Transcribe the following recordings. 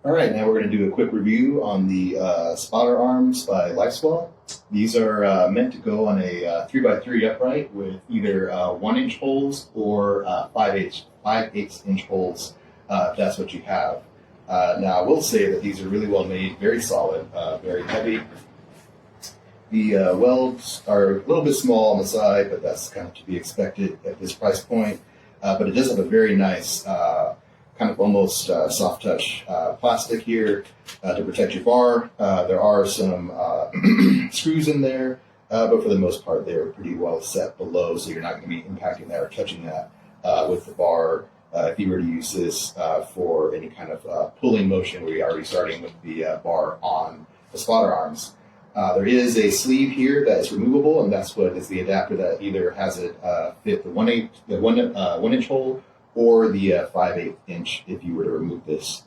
All right, now we're going to do a quick review on the spotter arms by Lifeswell. These are meant to go on a 3x3 upright with either 1-inch holes or 5/8 inch holes, if that's what you have. Now, I will say that these are really well made, very solid, very heavy. The welds are a little bit small on the side, but that's kind of to be expected at this price point. But it does have a very nice kind of almost soft touch plastic here to protect your bar. There are some screws in there, but for the most part they're pretty well set below, so you're not going to be impacting that or touching that with the bar if you were to use this for any kind of pulling motion where you're already starting with the bar on the spotter arms. There is a sleeve here that is removable, and that's what is the adapter that either has it fit the 1-inch hole or the 5/8 inch if you were to remove this.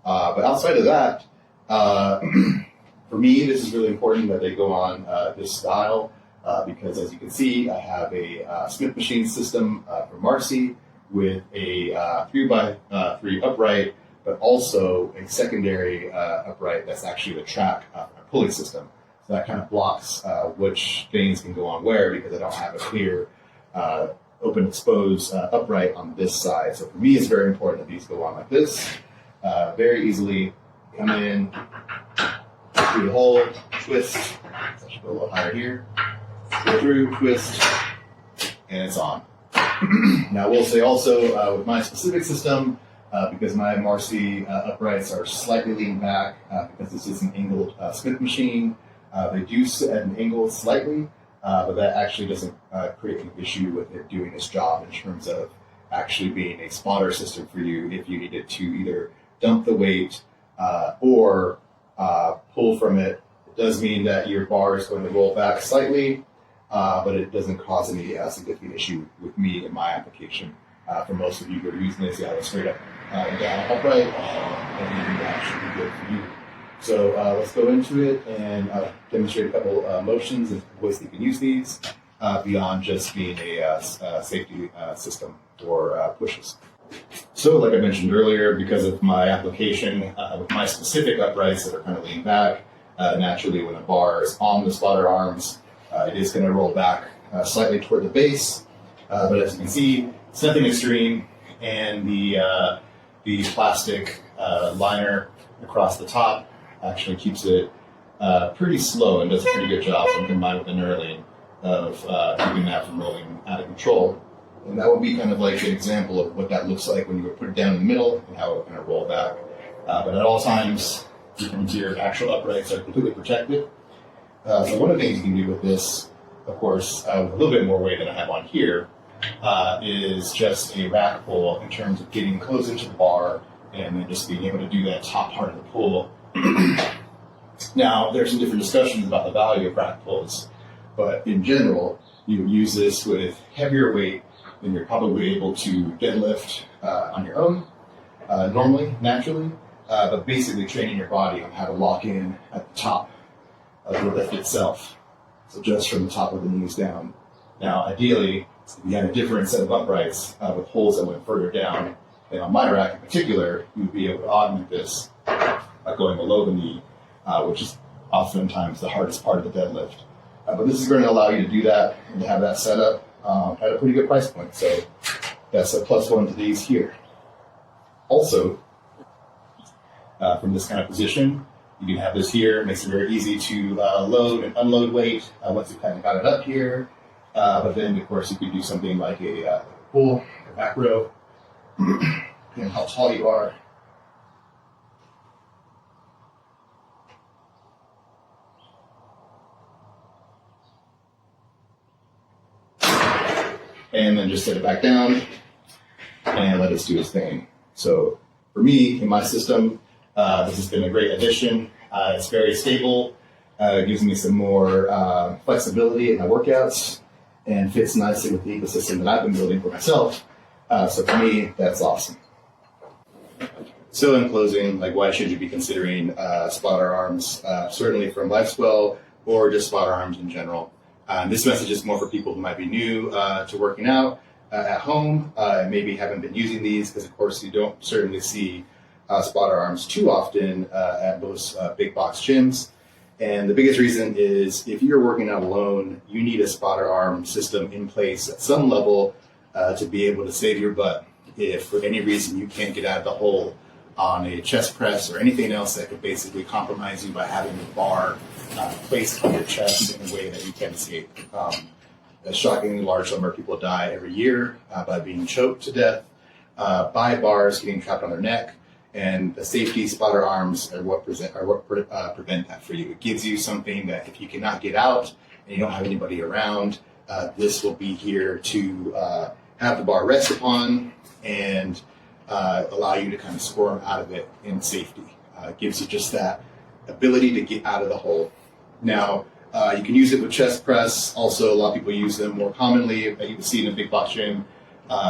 But outside of that, for me, this is really important that they go on this style because, as you can see, I have a Smith machine system from Marcy with a 3x3 upright, but also a secondary upright that's actually the track pulley system. So that kind of blocks which things can go on where, because I don't have a clear open exposed upright on this side. So for me, it's very important that these go on like this. Very easily come in through the hole, twist. So I should go a little higher here. Go through, twist, and it's on. Now, I will say also with my specific system, because my Marcy uprights are slightly leaned back, because this is an angled Smith machine, they do sit at an angle slightly, but that actually doesn't create an issue with it doing its job in terms of actually being a spotter system for you if you needed to either dump the weight or pull from it. It does mean that your bar is going to roll back slightly, but it doesn't cause any significant issue with me in my application. For most of you who are using this, you have a straight up and down upright, and that should be good for you. So let's go into it and demonstrate a couple motions and ways that you can use these beyond just being a safety system for pushes. So like I mentioned earlier, because of my application with my specific uprights that are kind of leaned back, naturally when a bar is on the spotter arms, it is going to roll back slightly toward the base. But as you can see, it's nothing extreme, and the plastic liner across the top actually keeps it pretty slow and does a pretty good job when combined with the knurling of keeping that from rolling out of control. And that would be kind of like an example of what that looks like when you would put it down in the middle and how it would kind of roll back. But at all times, your actual uprights are completely protected. So one of the things you can do with this, of course, with a little bit more weight than I have on here, is just a rack pull in terms of getting close into the bar and then just being able to do that top part of the pull. Now, there's some different discussions about the value of rack pulls, but in general, you use this with heavier weight than you're probably able to deadlift on your own, normally, naturally, but basically training your body on how to lock in at the top of the lift itself. So just from the top of the knees down. Now, ideally, if you had a different set of uprights with holes that went further down, and on my rack in particular, you would be able to augment this by going below the knee, which is oftentimes the hardest part of the deadlift. But this is going to allow you to do that and to have that set up at a pretty good price point. So that's a +1 to these here. Also, from this kind of position, you can have this here. It makes it very easy to load and unload weight once you've kind of got it up here. But then, of course, you could do something like a pull, a back row, and how tall you are. And then just set it back down and let it do its thing. So for me, in my system, this has been a great addition. It's very stable. It gives me some more flexibility in my workouts and fits nicely with the ecosystem that I've been building for myself. So for me, that's awesome. So in closing, like, why should you be considering spotter arms, certainly from Lifeswell or just spotter arms in general? This message is more for people who might be new to working out at home and maybe haven't been using these, because of course you don't certainly see spotter arms too often at most big box gyms. And the biggest reason is if you're working out alone, you need a spotter arm system in place at some level to be able to save your butt if for any reason you can't get out of the hole on a chest press or anything else that could basically compromise you by having the bar placed on your chest in a way that you can't escape. A shockingly large number of people die every year by being choked to death by bars getting trapped on their neck, and the safety spotter arms are what prevent that for you. It gives you something that if you cannot get out and you don't have anybody around, this will be here to have the bar rest upon and allow you to kind of squirm out of it in safety. It gives you just that ability to get out of the hole. Now, you can use it with chest press. Also, a lot of people use them more commonly that you can see in a big box gym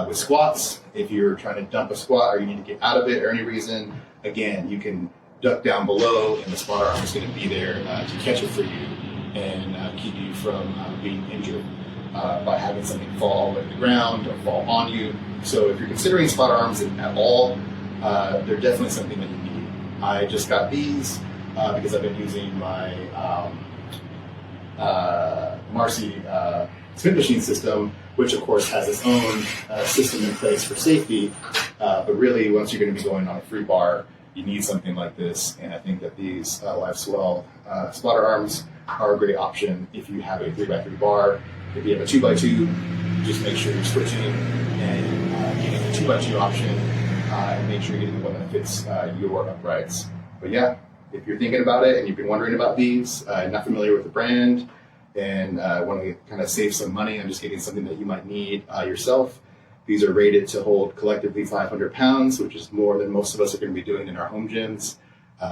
with squats. If you're trying to dump a squat or you need to get out of it or any reason, again, you can duck down below and the spotter arm is going to be there to catch it for you and keep you from being injured by having something fall at the ground or fall on you. So if you're considering spotter arms at all, they're definitely something that you need. I just got these because I've been using my Marcy Smith machine system, which of course has its own system in place for safety. But really, once you're going to be going on a free bar, you need something like this. And I think that these Lifeswell spotter arms are a great option if you have a 3x3 bar. If you have a 2x2, just make sure you're switching and getting the 2x2 option and make sure you're getting the one that fits your uprights. But yeah, if you're thinking about it and you've been wondering about these, not familiar with the brand, and want to kind of save some money on just getting something that you might need yourself, these are rated to hold collectively 500 pounds, which is more than most of us are going to be doing in our home gyms.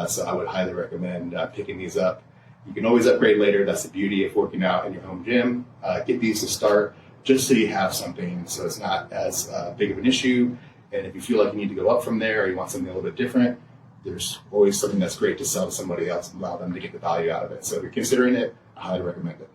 So I would highly recommend picking these up. You can always upgrade later. That's the beauty of working out in your home gym. Get these to start just so you have something so it's not as big of an issue. And if you feel like you need to go up from there or you want something a little bit different, there's always something that's great to sell to somebody else and allow them to get the value out of it. So if you're considering it, I highly recommend it.